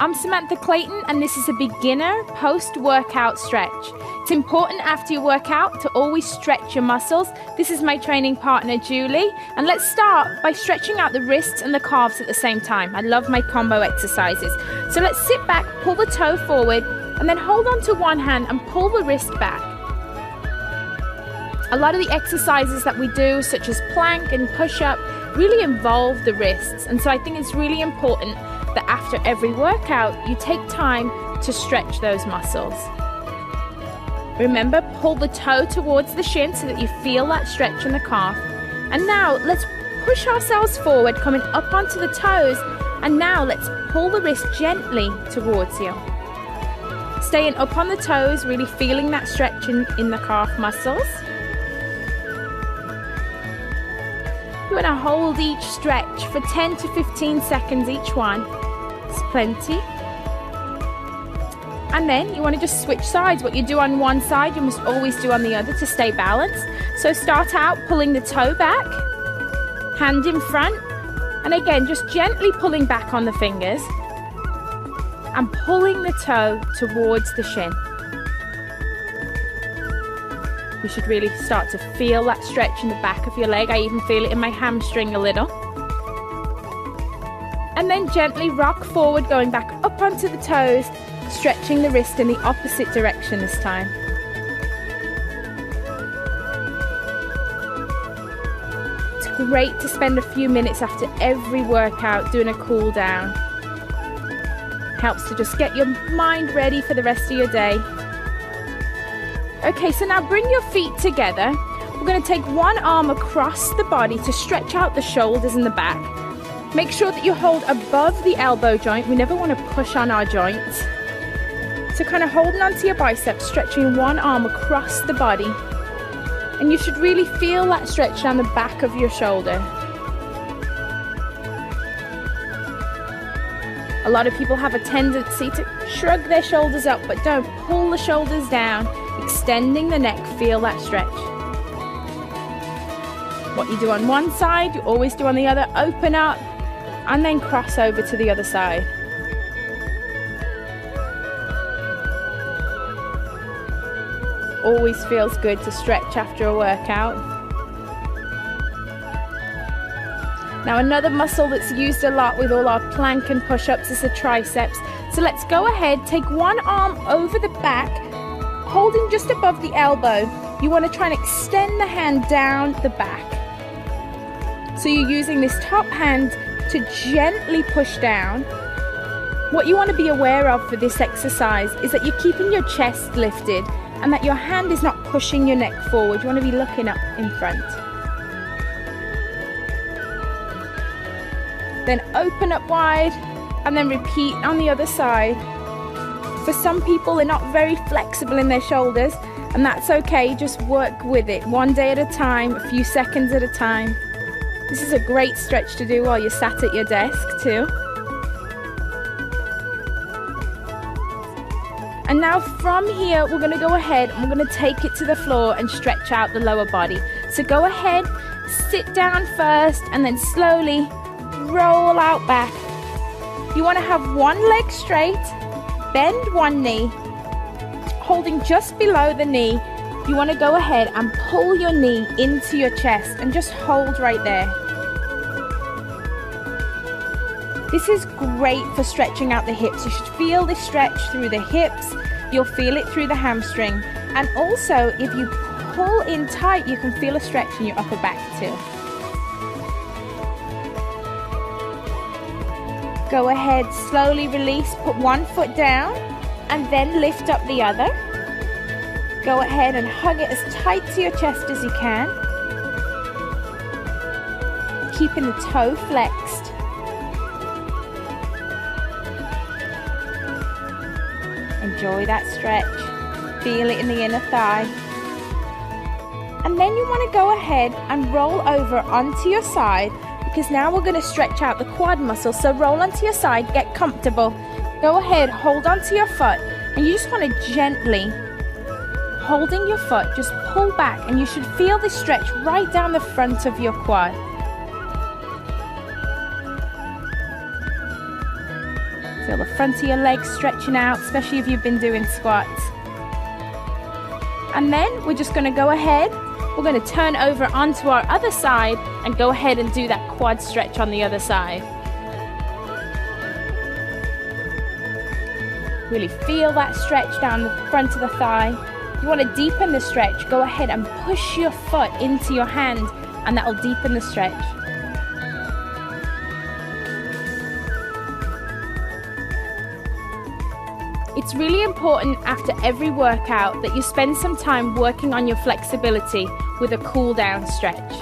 I'm Samantha Clayton, and this is a beginner post-workout stretch. It's important after your workout to always stretch your muscles. This is my training partner, Julie, and let's start by stretching out the wrists and the calves at the same time. I love my combo exercises. So let's sit back, pull the toe forward, and then hold on to one hand and pull the wrist back. A lot of the exercises that we do, such as plank and push-up, really involve the wrists, and so I think it's really important that after every workout you take time to stretch those muscles. Remember, pull the toe towards the shin so that you feel that stretch in the calf. And now let's push ourselves forward, coming up onto the toes, and now let's pull the wrist gently towards you. Staying up on the toes, really feeling that stretch in the calf muscles. You want to hold each stretch for 10 to 15 seconds each one. It's plenty. And then you want to just switch sides. What you do on one side, you must always do on the other to stay balanced. So start out pulling the toe back, hand in front, and again, just gently pulling back on the fingers and pulling the toe towards the shin. You should really start to feel that stretch in the back of your leg. I even feel it in my hamstring a little. And then gently rock forward, going back up onto the toes, stretching the wrist in the opposite direction this time. It's great to spend a few minutes after every workout doing a cool down. Helps to just get your mind ready for the rest of your day. Okay, so now bring your feet together. We're going to take one arm across the body to stretch out the shoulders and the back. Make sure that you hold above the elbow joint. We never want to push on our joints. So kind of holding onto your biceps, stretching one arm across the body. And you should really feel that stretch down the back of your shoulder. A lot of people have a tendency to shrug their shoulders up, but don't. Pull the shoulders down, extending the neck, feel that stretch. What you do on one side, you always do on the other. Open up and then cross over to the other side. Always feels good to stretch after a workout. Now another muscle that's used a lot with all our plank and push-ups is the triceps. So let's go ahead, take one arm over the back, holding just above the elbow. You want to try and extend the hand down the back. So you're using this top hand to gently push down. What you want to be aware of for this exercise is that you're keeping your chest lifted and that your hand is not pushing your neck forward. You want to be looking up in front. Then open up wide and then repeat on the other side. For some people, they're not very flexible in their shoulders, and that's okay. Just work with it one day at a time, a few seconds at a time. This is a great stretch to do while you're sat at your desk too. And now from here, we're going to go ahead and we're going to take it to the floor and stretch out the lower body. So go ahead, sit down first, and then slowly roll out back. You want to have one leg straight, bend one knee, holding just below the knee. You want to go ahead and pull your knee into your chest and just hold right there. This is great for stretching out the hips. You should feel this stretch through the hips. You'll feel it through the hamstring. And also, if you pull in tight, you can feel a stretch in your upper back too. Go ahead, slowly release, put one foot down and then lift up the other. Go ahead and hug it as tight to your chest as you can. Keeping the toe flexed. Enjoy that stretch. Feel it in the inner thigh. And then you want to go ahead and roll over onto your side, because now we're going to stretch out the quad muscle. So roll onto your side, get comfortable. Go ahead, hold onto your foot, and you just want to gently, holding your foot, just pull back, and you should feel this stretch right down the front of your quad. Feel the front of your legs stretching out, especially if you've been doing squats. And then we're just going to go ahead, we're going to turn over onto our other side and go ahead and do that quad stretch on the other side. Really feel that stretch down the front of the thigh. If you want to deepen the stretch, go ahead and push your foot into your hand, and that will deepen the stretch. It's really important after every workout that you spend some time working on your flexibility with a cool down stretch.